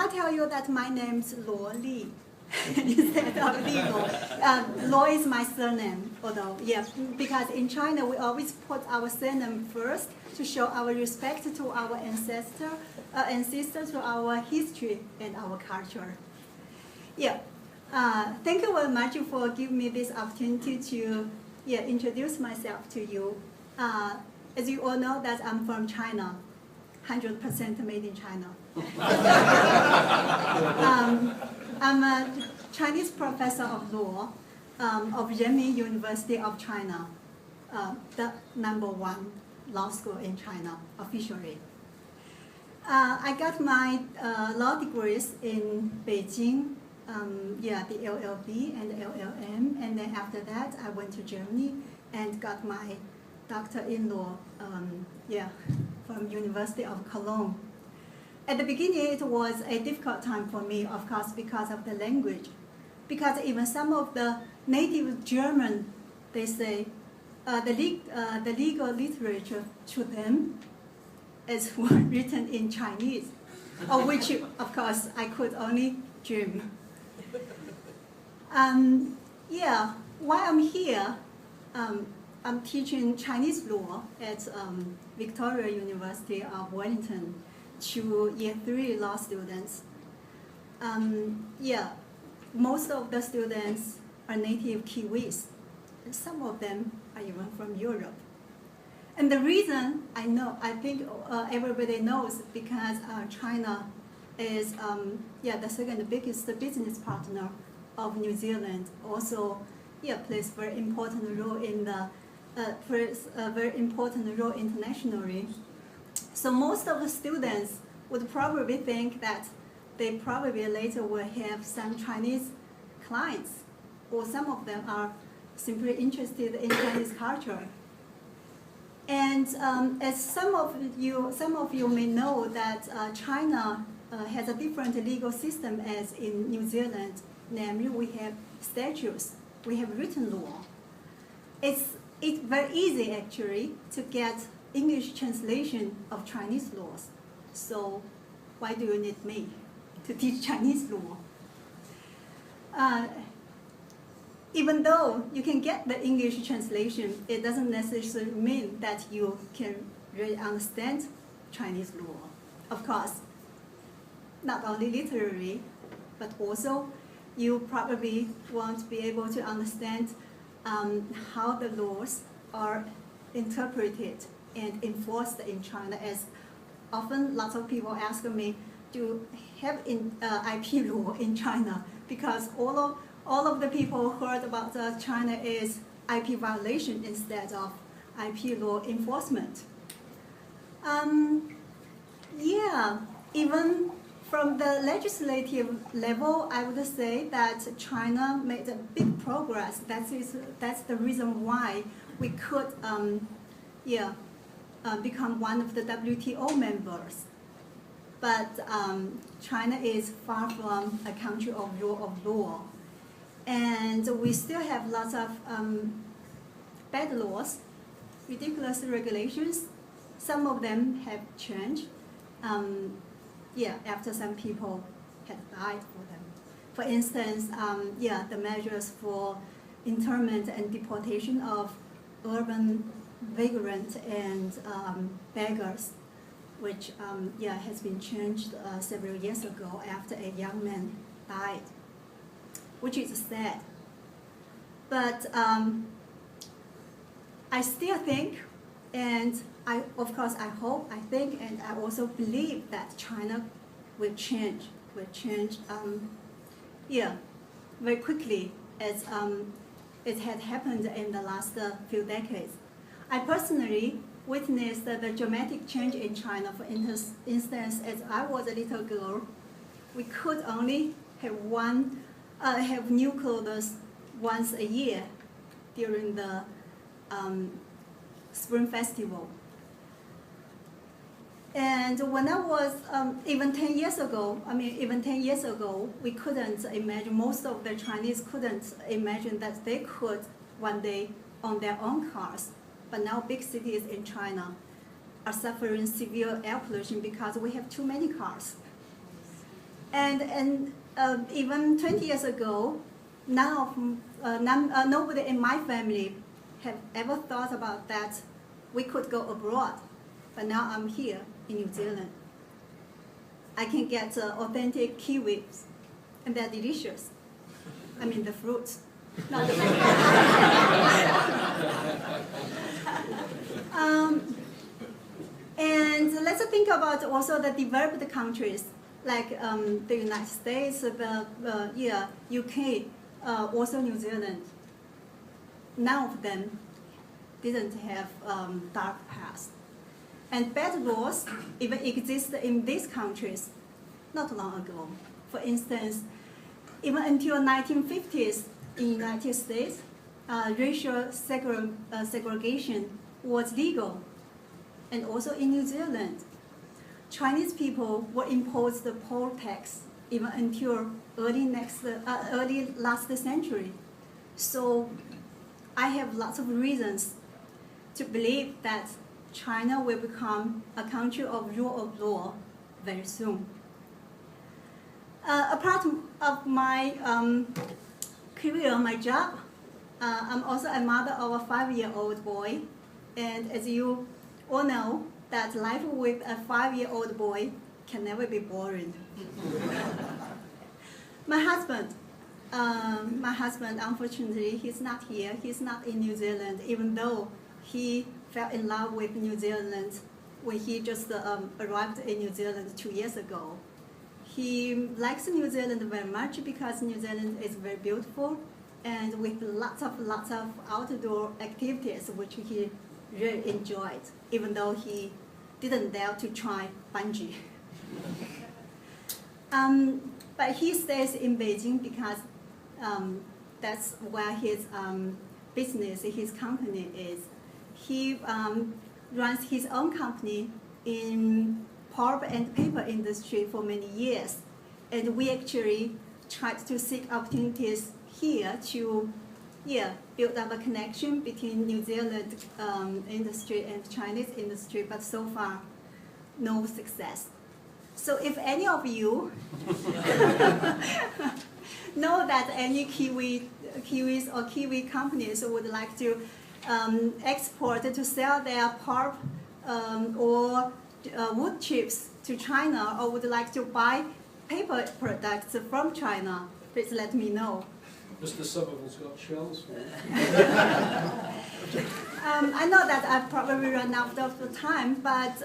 not tell you that my name's Luo Li instead of Li Luo. Luo is my surname, although, yeah, because in China we always put our surname first to show our respect to our ancestors, to our history and our culture. Yeah. Thank you very much for giving me this opportunity to introduce myself to you. As you all know that I'm from China, 100% made in China. I'm a Chinese professor of law of Renmin University of China, the #1 law school in China officially. I got my law degrees in Beijing, the LLB and the LLM, and then after that I went to Germany and got my doctor in law, from University of Cologne. At the beginning, it was a difficult time for me, of course, because of the language. Because even some of the native German, they say, the legal literature to them is written in Chinese, of which, of course, I could only dream. While I'm here, I'm teaching Chinese law at Victoria University of Wellington to Year 3 law students. Most of the students are native Kiwis, and some of them are even from Europe. And the reason I think everybody knows, because China is the second biggest business partner of New Zealand. Also, plays very important role in the plays a very important role internationally. So most of the students would probably think that they probably later will have some Chinese clients, or some of them are simply interested in Chinese culture. And as some of you may know that China has a different legal system as in New Zealand. Namely, we have statutes, we have written law. It's very easy actually to get English translation of Chinese laws. So why do you need me to teach Chinese law? Even though you can get the English translation, it doesn't necessarily mean that you can really understand Chinese law. Of course, not only literally, but also you probably won't be able to understand how the laws are interpreted and enforced in China. As often, lots of people ask me, do you have IP law in China? Because all of the people heard about China is IP violation instead of IP law enforcement. Even from the legislative level, I would say that China made a big progress. That's the reason why we could become one of the WTO members. But China is far from a country of rule of law. And we still have lots of bad laws, ridiculous regulations. Some of them have changed. After some people had died for them. For instance, the measures for internment and deportation of urban vagrants and beggars, which has been changed several years ago after a young man died, which is sad. But I still think, and I hope, I think, and I also believe that China will change very quickly, as it had happened in the last few decades. I personally witnessed the dramatic change in China. For instance, as I was a little girl, we could only have new clothes once a year during the Spring Festival. And when I was even 10 years ago, we couldn't imagine, most of the Chinese couldn't imagine that they could one day own their own cars. But now big cities in China are suffering severe air pollution because we have too many cars. And even 20 years ago, nobody in my family have ever thought about that we could go abroad. But now I'm here in New Zealand. I can get authentic kiwis, and they're delicious. I mean the fruits, not the food. And let's think about also the developed countries like the United States, UK, also New Zealand. None of them didn't have dark past. And bad laws even exist in these countries not long ago. For instance, even until 1950s in the United States, racial segregation was legal. And also in New Zealand, Chinese people were imposed the poll tax even until early last century. So I have lots of reasons to believe that China will become a country of rule of law very soon. Apart of my career, my job, I'm also a mother of a 5-year-old boy. And as you all know, that life with a 5-year-old boy can never be boring. My husband, unfortunately, he's not here. He's not in New Zealand, even though he fell in love with New Zealand when he just arrived in New Zealand 2 years ago. He likes New Zealand very much because New Zealand is very beautiful and with lots of outdoor activities which he really enjoyed, even though he didn't dare to try bungee. But he stays in Beijing because that's where his business, his company is. He runs his own company in pulp and paper industry for many years. And we actually tried to seek opportunities here to build up a connection between New Zealand industry and Chinese industry, but so far, no success. So if any of you know that any Kiwis or Kiwi companies would like to export to sell their pulp or wood chips to China, or would like to buy paper products from China, please let me know. Mr. Somerville's got shells for you. I know that I've probably run out of time, but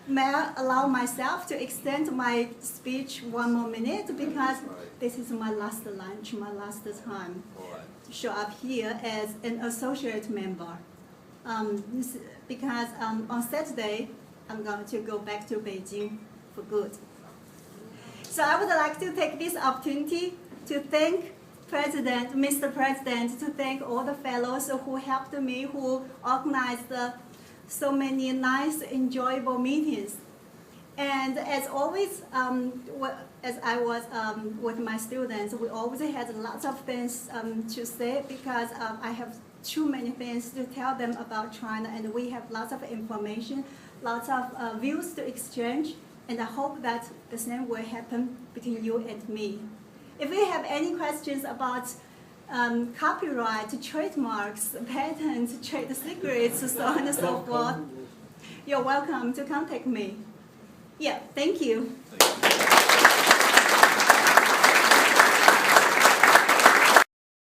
may I allow myself to extend my speech 1 more minute, because this is my last lunch, my last time to show up here as an associate member. Because on Saturday, I'm going to go back to Beijing for good. So I would like to take this opportunity to thank Mr. President, to thank all the fellows who helped me, who organized so many nice, enjoyable meetings. And as always, as I was with my students, we always had lots of things to say, because I have too many things to tell them about China, and we have lots of information, lots of views to exchange, and I hope that the same will happen between you and me. If you have any questions about copyright, trademarks, patents, trade secrets, so on and so forth, you're welcome to contact me. Yeah, thank you.